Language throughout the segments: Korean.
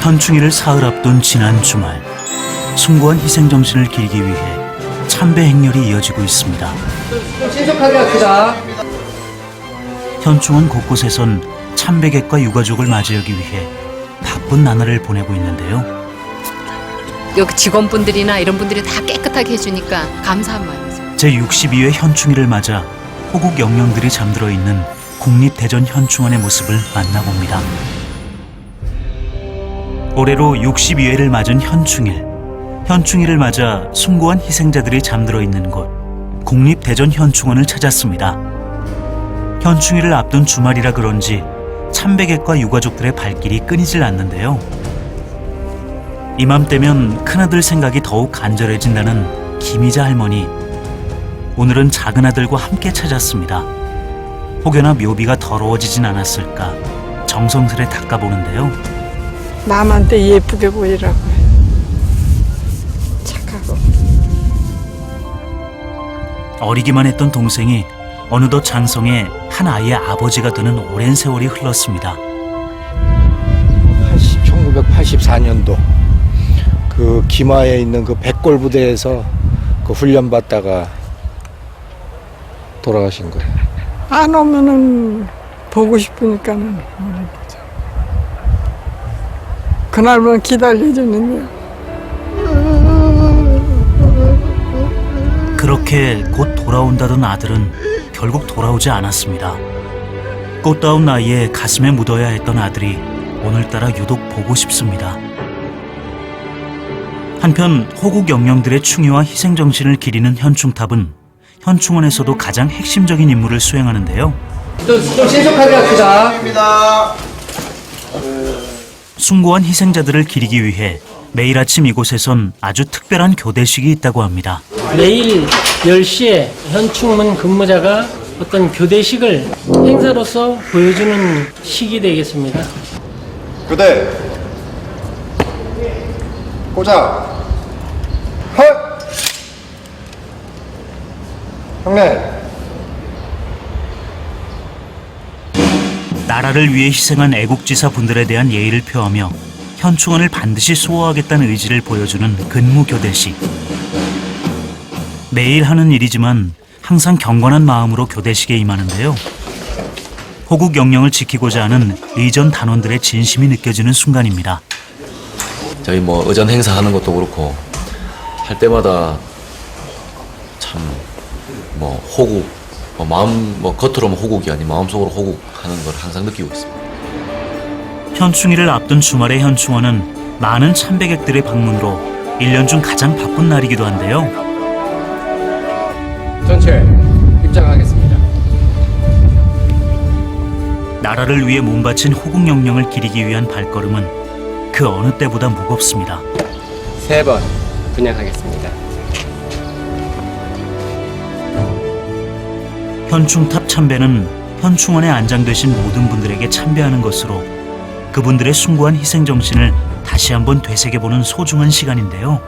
현충일을 사흘 앞둔 지난 주말, 숭고한 희생정신을 기리기 위해 참배 행렬이 이어지고 있습니다. 신속하게 합시다. 현충원 곳곳에선 참배객과 유가족을 맞이하기 위해 바쁜 나날을 보내고 있는데요. 여기 직원분들이나 이런 분들이 다 깨끗하게 해주니까 감사한 마음이죠. 제62회 현충일을 맞아 호국 영령들이 잠들어 있는 국립대전현충원의 모습을 만나봅니다. 올해로 62회를 맞은 현충일. 현충일을 맞아 숭고한 희생자들이 잠들어 있는 곳 국립대전현충원을 찾았습니다. 현충일을 앞둔 주말이라 그런지 참배객과 유가족들의 발길이 끊이질 않는데요. 이맘때면 큰아들 생각이 더욱 간절해진다는 김희자 할머니. 오늘은 작은아들과 함께 찾았습니다. 혹여나 묘비가 더러워지진 않았을까 정성스레 닦아보는데요. 남한테 예쁘게 보이라고 해. 착하고. 어리기만 했던 동생이 어느덧 장성에 한 아이의 아버지가 되는 오랜 세월이 흘렀습니다. 1984년도 그 기마에 있는 그 백골 부대에서 그 훈련 받다가 돌아가신 거예요. 안 오면은 보고 싶으니까는 오는 거죠. 그날만 기다려주는 거. 그렇게 곧 돌아온다던 아들은 결국 돌아오지 않았습니다. 꽃다운 나이에 가슴에 묻어야 했던 아들이 오늘따라 유독 보고 싶습니다. 한편 호국 영령들의 충의와 희생정신을 기리는 현충탑은 현충원에서도 가장 핵심적인 임무를 수행하는데요. 좀 신속하게 합시다. 숭고한 희생자들을 기리기 위해 매일 아침 이곳에선 아주 특별한 교대식이 있다고 합니다. 매일 10시에 현충원 근무자가 어떤 교대식을 행사로서 보여주는 시기 되겠습니다. 교대 고작 헐 형님 나라를 위해 희생한 애국지사 분들에 대한 예의를 표하며 현충원을 반드시 수호하겠다는 의지를 보여주는 근무교대식. 매일 하는 일이지만 항상 경건한 마음으로 교대식에 임하는데요. 호국 영령을 지키고자 하는 의전 단원들의 진심이 느껴지는 순간입니다. 저희 의전 행사하는 것도 그렇고 할 때마다 참 호국 마음 겉으로는 호국이 아닌 마음속으로 호국하는 걸 항상 느끼고 있습니다. 현충일을 앞둔 주말의 현충원은 많은 참배객들의 방문으로 1년 중 가장 바쁜 날이기도 한데요. 전체 입장하겠습니다. 나라를 위해 몸바친 호국 영령을 기리기 위한 발걸음은 그 어느 때보다 무겁습니다. 3번 분양하겠습니다. 현충탑 참배는 현충원에 안장되신 모든 분들에게 참배하는 것으로 그분들의 숭고한 희생정신을 다시 한번 되새겨보는 소중한 시간인데요.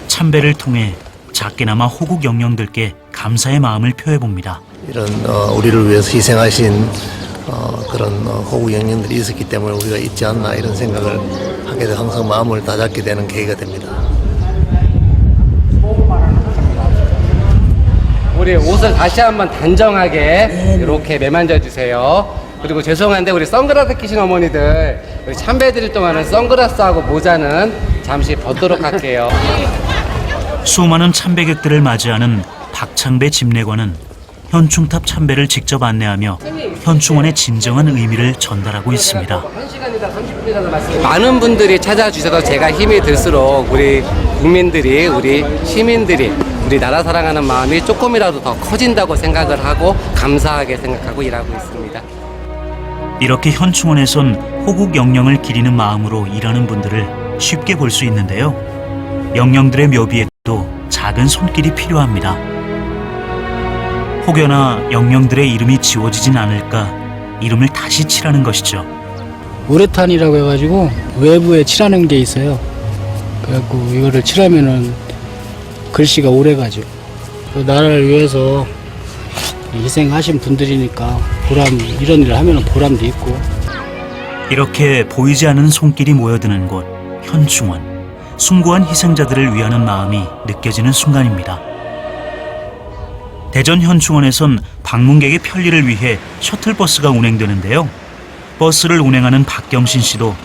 참배를 통해 작게나마 호국 영령들께 감사의 마음을 표해봅니다. 이런 우리를 위해서 희생하신 그런 호국 영령들이 있었기 때문에 우리가 있지 않나 이런 생각을 하게 돼 항상 마음을 다잡게 되는 계기가 됩니다. 우리 옷을 다시 한번 단정하게 이렇게 매만져 주세요. 그리고 죄송한데 우리 선글라스 끼신 어머니들 우리 참배 드릴 동안은 선글라스하고 모자는 잠시 벗도록 할게요. 수많은 참배객들을 맞이하는 박창배 집례관은 현충탑 참배를 직접 안내하며 현충원의 진정한 의미를 전달하고 있습니다. 1시간이다 30분이라는 말씀. 많은 분들이 찾아주셔서 제가 힘이 들수록 우리 국민들이 우리 시민들이 우리 나라 사랑하는 마음이 조금이라도 더 커진다고 생각을 하고 감사하게 생각하고 일하고 있습니다. 이렇게 현충원에선 호국 영령을 기리는 마음으로 일하는 분들을 쉽게 볼 수 있는데요. 영령들의 묘비에도 작은 손길이 필요합니다. 혹여나 영령들의 이름이 지워지진 않을까 이름을 다시 칠하는 것이죠. 우레탄이라고 해가지고 외부에 칠하는 게 있어요. 그래갖고 이거를 칠하면은 글씨가 오래가죠. 나라를 위해서 희생하신 분들이니까 이런 일을 하면 보람도 있고. 이렇게 보이지 않는 손길이 모여드는 곳 현충원. 숭고한 희생자들을 위하는 마음이 느껴지는 순간입니다. 대전 현충원에선 방문객의 편리를 위해 셔틀버스가 운행되는데요. 버스를 운행하는 박경신 씨도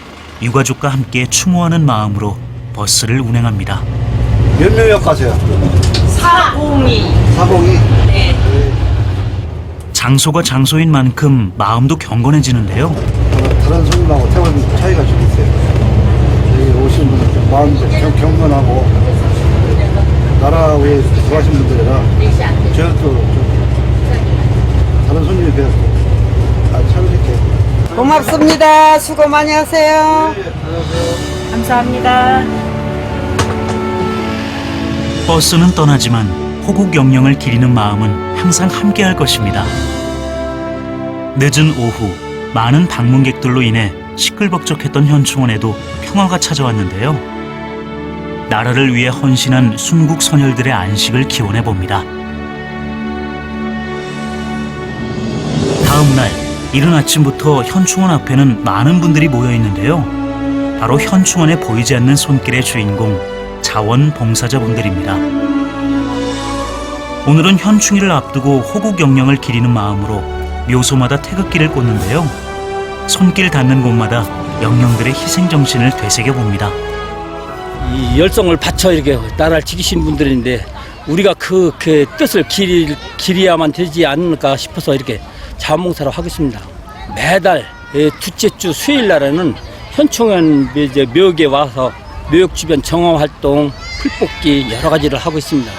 유가족과 함께 추모하는 마음으로 버스를 운행합니다. 몇 명역 가세요? 402. 402? 네. 장소가 장소인 만큼 마음도 경건해지는데요. 다른 손님하고 태워는 차이가 좀 있어요. 여기 오신 분들 좀 마음도 경건하고 나라 위해 수고하신 분들이라 저희도 좀 다른 손님에 비해서 참 이렇게 고맙습니다. 수고 많이 하세요. 감사합니다. 버스는 떠나지만 호국 영령을 기리는 마음은 항상 함께할 것입니다. 늦은 오후 많은 방문객들로 인해 시끌벅적했던 현충원에도 평화가 찾아왔는데요. 나라를 위해 헌신한 순국 선열들의 안식을 기원해 봅니다. 다음 날 이른 아침부터 현충원 앞에는 많은 분들이 모여 있는데요. 바로 현충원에 보이지 않는 손길의 주인공 자원봉사자분들입니다. 오늘은 현충일을 앞두고 호국 영령을 기리는 마음으로 묘소마다 태극기를 꽂는데요. 손길 닿는 곳마다 영령들의 희생정신을 되새겨 봅니다. 이 열성을 바쳐 이렇게 나라를 지키신 분들인데 우리가 그 뜻을 기리야만 되지 않을까 싶어서 이렇게 자원봉사를 하고 있습니다. 매달 둘째 주 수요일 날에는 현충원 묘역에 와서 묘역 주변 정화 활동, 풀뽑기 여러 가지를 하고 있습니다.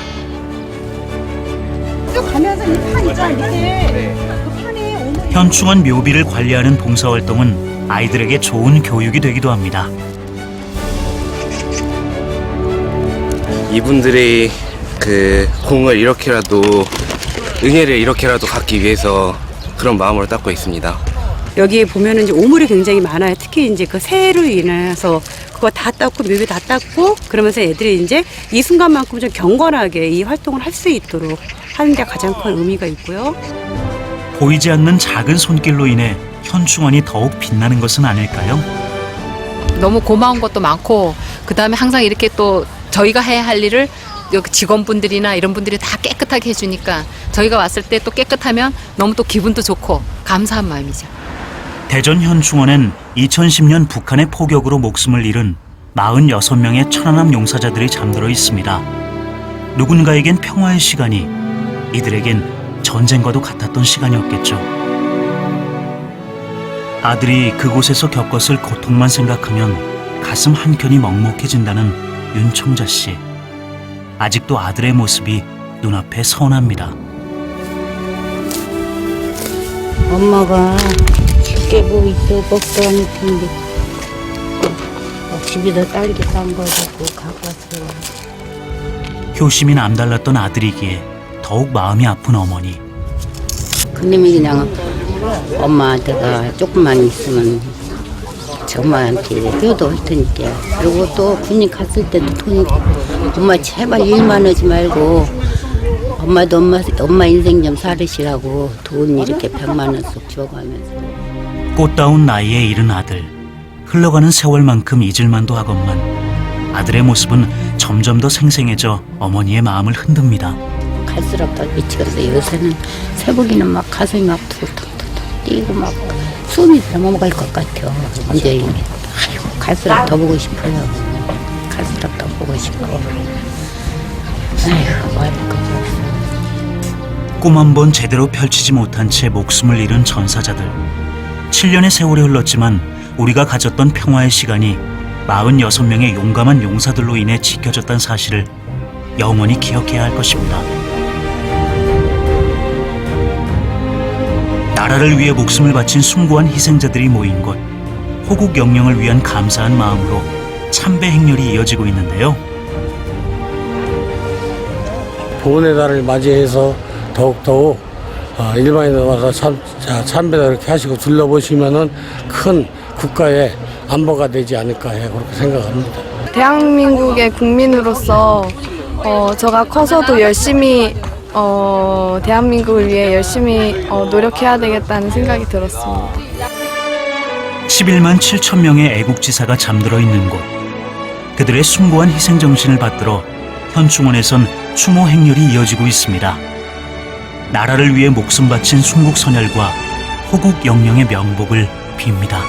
현충원 묘비를 관리하는 봉사활동은 아이들에게 좋은 교육이 되기도 합니다. 이분들의 그 공을 이렇게라도 은혜를 이렇게라도 갖기 위해서 그런 마음으로 닦고 있습니다. 여기 보면은 이제 오물이 굉장히 많아요. 특히 이제 그 새로 인해서 그거 다 닦고 묘비 다 닦고 그러면서 애들이 이제 이 순간만큼 좀 경건하게 이 활동을 할 수 있도록 하는 게 가장 큰 의미가 있고요. 보이지 않는 작은 손길로 인해 현충원이 더욱 빛나는 것은 아닐까요? 너무 고마운 것도 많고 그다음에 항상 이렇게 또 저희가 해야 할 일을 여기 직원분들이나 이런 분들이 다 깨끗하게 해주니까 저희가 왔을 때 또 깨끗하면 너무 또 기분도 좋고 감사한 마음이죠. 대전 현충원엔 2010년 북한의 포격으로 목숨을 잃은 46명의 천안함 용사자들이 잠들어 있습니다. 누군가에겐 평화의 시간이, 이들에겐 전쟁과도 같았던 시간이었겠죠. 아들이 그곳에서 겪었을 고통만 생각하면 가슴 한켠이 먹먹해진다는 윤청자 씨. 아직도 아들의 모습이 눈앞에 선합니다. 엄마가 쉽게 뭐 있어 먹도 안 했는데 집에다 딸기 딴 거 갖고 갖고 왔어요. 효심이 남달랐던 아들이기에 더욱 마음이 아픈 어머니. 그놈이 그냥 엄마한테가 조금만 있으면 엄마한테 효도할 테니까. 그리고 또 군인 갔을 때도 돈이 엄마 제발 일만 하지 말고 엄마도 엄마 인생 좀 살으시라고 돈 이렇게 100만 원씩 줘가면서. 꽃다운 나이에 잃은 아들. 흘러가는 세월만큼 잊을만도 하건만 아들의 모습은 점점 더 생생해져 어머니의 마음을 흔듭니다. 갈수록 더 미치겠어요. 요새는 새보기는 막 가슴이 막 툭툭툭 뛰고 막 숨이 넘어갈 것 같아요. 이제 아이고 갈수록 더 보고 싶어요. 갈수록 더 보고 싶고. 아이고 뭐 할까. 꿈 한 번 제대로 펼치지 못한 채 목숨을 잃은 전사자들. 7년의 세월이 흘렀지만 우리가 가졌던 평화의 시간이 46명의 용감한 용사들로 인해 지켜졌다는 사실을 영원히 기억해야 할 것입니다. 나라를 위해 목숨을 바친 숭고한 희생자들이 모인 곳, 호국 영령을 위한 감사한 마음으로 참배 행렬이 이어지고 있는데요. 보훈의 달을 맞이해서 더욱더욱 일반인들 와서 참배를 이렇게 하시고 둘러보시면은 큰 국가의 안보가 되지 않을까 해 그렇게 생각합니다. 대한민국의 국민으로서 제가 커서도 열심히 대한민국을 위해 열심히 노력해야 되겠다는 생각이 들었습니다. 11만 7천 명의 애국지사가 잠들어 있는 곳. 그들의 숭고한 희생정신을 받들어 현충원에선 추모 행렬이 이어지고 있습니다. 나라를 위해 목숨 바친 순국선열과 호국 영령의 명복을 빕니다.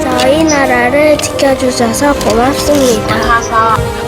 저희 나라를 지켜주셔서 고맙습니다.